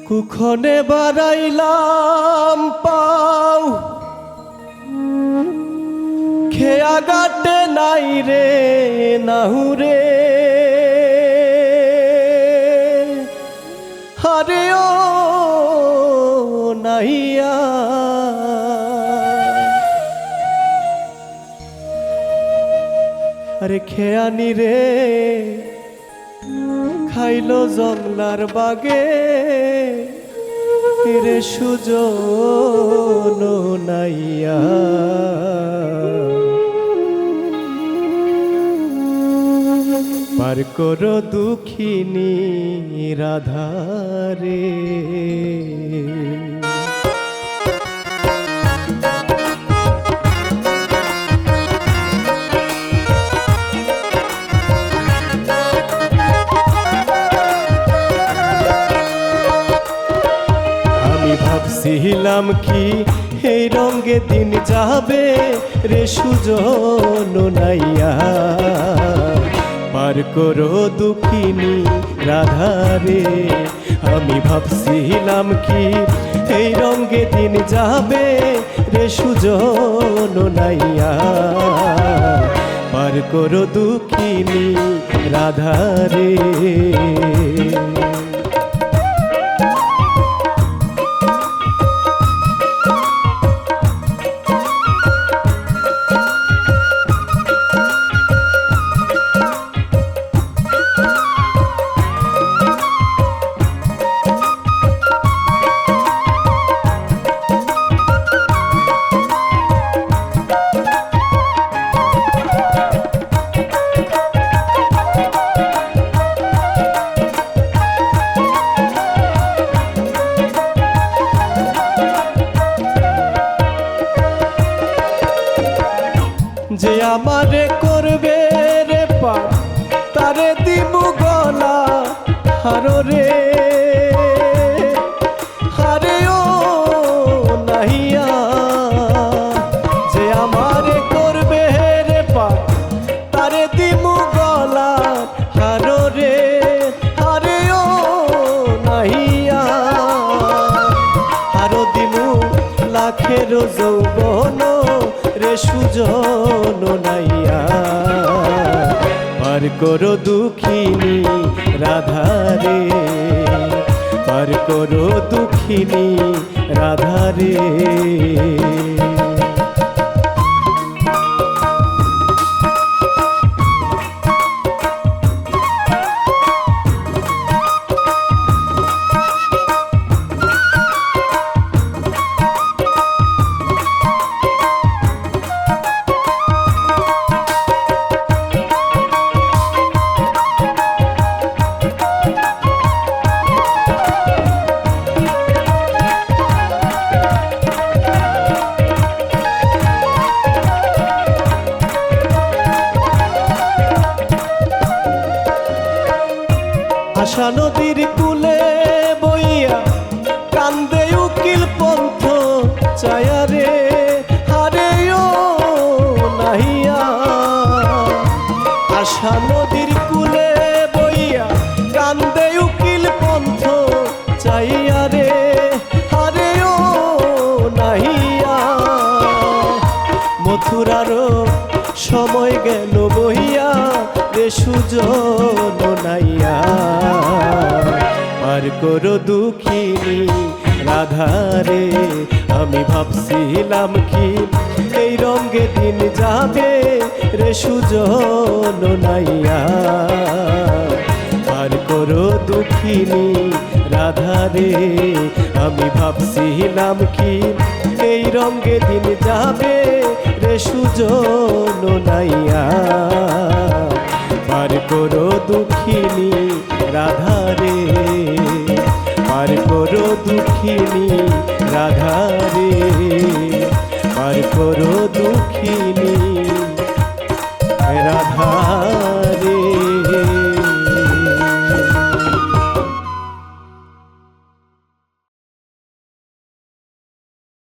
কুখনে বাড়াইলাম পাও খেয়া গাটে নাই রে নাহুরে হারে ও নাহিয়া আরে খেয়ানি রে খাইলো জংলার বাগে রে সুজন নাইয়া পার করো দুঃখিনী রাধারে ভাবছিলাম কি এই রঙে দিন যাবে রে সুজন নাইয়া পার করো দুঃখিনী রাধারে আমি ভাবছিলাম কি এই রঙে দিন যাবে রে সুজন নাইয়া পার করো দুঃখিনী রাধারে যে আমারে করবে রে পা তারে দিমু গলা হারো রে হারে ও নাহিয়া যে আমারে করবে রে পা তারে দিমু গলা হারো রে হারে ও নাহিয়া হারো দিমু লাখের যৌবন রে সুজন নাইয়া পার করো দুঃখিনী রাধারে পার করো দুঃখিনী রাধারে আশা নদীর কূলে বইয়া কান্দে উকিল পন্থ চায়া রে হারে ও নাহিয়া আশা নদীর কূলে বইয়া কান্দে উকিল পন্থ চাইয়া রে হারে ও নাহিয়া মথুরারও সময় গেল বইয়া রে সুজন নাইয়া পার করো দুঃখিনী রাধারে আমি ভাবছিলাম কি এই রঙে দিন যাবে রে সুজন নাইয়া পার করো দুঃখিনী রাধারে আমি ভাবছিলাম কি এই রঙে দিন যাবে রে সুজন নাইয়া পার করো দুঃখিনী রাধারে পার করো দুঃখিনী রাধারে পার করো দুঃখিনী রাধা।